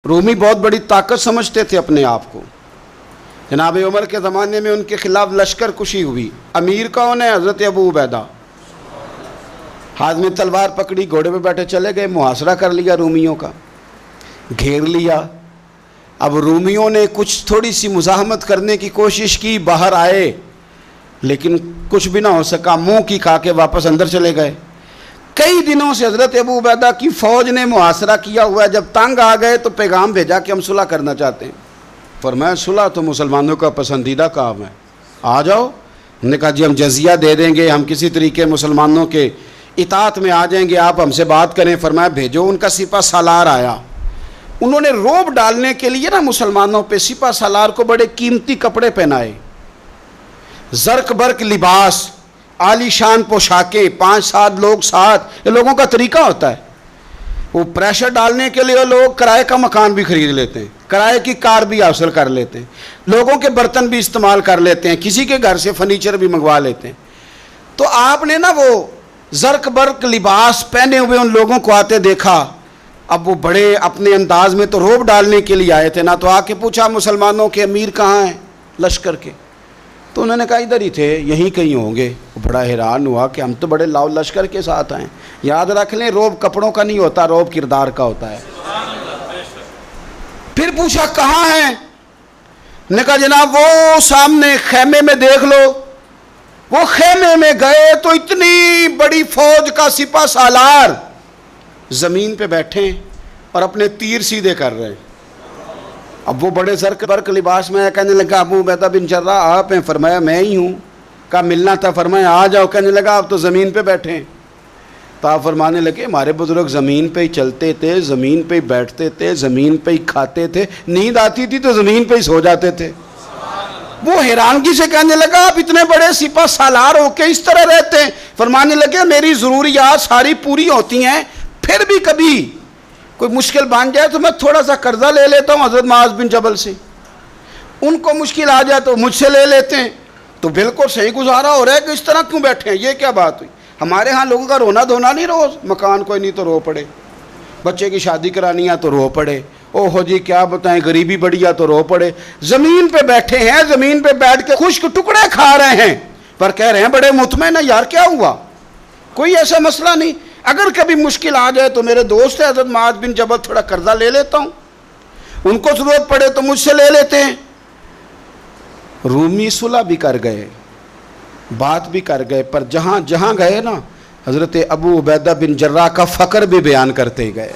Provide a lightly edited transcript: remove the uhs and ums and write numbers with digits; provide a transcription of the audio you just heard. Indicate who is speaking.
Speaker 1: रूमी बहुत बड़ी ताकत समझते थे अपने आप को। जनाब उमर के ज़माने में उनके खिलाफ लश्कर कुशी हुई। अमीर कौन है? हज़रत अबू उबैदा। हाथ में तलवार पकड़ी, घोड़े पे बैठे चले गए, मुहासरा कर लिया रूमियों का, घेर लिया। अब रूमियों ने कुछ थोड़ी सी मुज़ाहमत करने की कोशिश की, बाहर आए, लेकिन कुछ भी ना हो सका, मुंह की खा के वापस अंदर चले गए। कई दिनों से हज़रत अबू उबैदा की फ़ौज ने मुहासरा किया हुआ है। जब तंग आ गए तो पैगाम भेजा कि हम सुलह करना चाहते हैं। फरमाया सुलह तो मुसलमानों का पसंदीदा काम है, आ जाओ। उन्होंने कहा जी हम जजिया दे देंगे, हम किसी तरीके मुसलमानों के इताअत में आ जाएंगे, आप हमसे बात करें। फरमाया भेजो। उनका सिपा सालार आया। उन्होंने रोब डालने के लिए ना मुसलमानों पे सिपा सालार को बड़े कीमती कपड़े पहनाए, जर्क बर्क लिबास, आलीशान पोशाकें, 5-7 लोग साथ। ये लोगों का तरीका होता है। वो प्रेशर डालने के लिए लोग किराए का मकान भी खरीद लेते हैं, किराए की कार भी हासिल कर लेते हैं, लोगों के बर्तन भी इस्तेमाल कर लेते हैं, किसी के घर से फर्नीचर भी मंगवा लेते हैं। तो आपने ना वो जर्क बर्क लिबास पहने हुए उन लोगों को आते देखा। अब वो बड़े अपने अंदाज में तो रोब डालने के लिए आए थे ना, तो आके पूछा मुसलमानों के अमीर कहाँ हैं लश्कर के? तो उन्होंने कहा इधर ही थे, यहीं कहीं होंगे। वो बड़ा हैरान हुआ कि हम तो बड़े लाओ लश्कर के साथ आए। याद रख लें, रोब कपड़ों का नहीं होता, रोब किरदार का होता है। फिर पूछा कहाँ हैं? ने कहा जनाब वो सामने खेमे में देख लो। वो खेमे में गए तो इतनी बड़ी फौज का सिपा सालार जमीन पे बैठे और अपने तीर सीधे कर रहे हैं। अब वो बड़े जर्क बर्क लिबास में कहने लगा अबू उबैदा बिन जर्राह आप हैं? फरमाया मैं ही हूँ। कहा मिलना था? फरमाया आ जाओ। कहने लगा आप तो ज़मीन पे बैठे हैं। तो आप फरमाने लगे हमारे बुजुर्ग ज़मीन पे ही चलते थे, ज़मीन पे ही बैठते थे, ज़मीन पे ही खाते थे, नींद आती थी तो ज़मीन पे ही सो जाते थे। वो हैरानगी से कहने लगा आप इतने बड़े सिपा सालार होके इस तरह रहते हैं? फरमाने लगे मेरी ज़रूरियात सारी पूरी होती हैं, फिर भी कभी कोई मुश्किल बन जाए तो मैं थोड़ा सा कर्जा ले लेता हूँ हज़रत मुआज़ बिन जबल से। उनको मुश्किल आ जाए तो मुझसे ले लेते हैं। तो बिल्कुल सही गुजारा हो रहा है कि इस तरह क्यों बैठे हैं? ये क्या बात हुई? हमारे यहाँ लोगों का रोना धोना नहीं, रोज़ मकान कोई नहीं तो रो पड़े, बच्चे की शादी करानी है तो रो पड़े, ओहो जी क्या बताएं गरीबी बढ़िया तो रो पड़े। ज़मीन पे बैठे हैं, ज़मीन पे बैठ के खुश्क टुकड़े खा रहे हैं, पर कह रहे हैं बड़े मुतमईन है। यार क्या हुआ? कोई ऐसा मसला नहीं। अगर कभी मुश्किल आ जाए तो मेरे दोस्त है हज़रत मुआज़ बिन जबल, थोड़ा कर्जा ले लेता हूँ, उनको ज़रूरत पड़े तो मुझसे ले लेते हैं। रूमी सुलह भी कर गए, बात भी कर गए, पर जहाँ जहाँ गए ना हज़रत अबू उबैदा बिन जर्राह का फ़क्र भी बयान करते गए।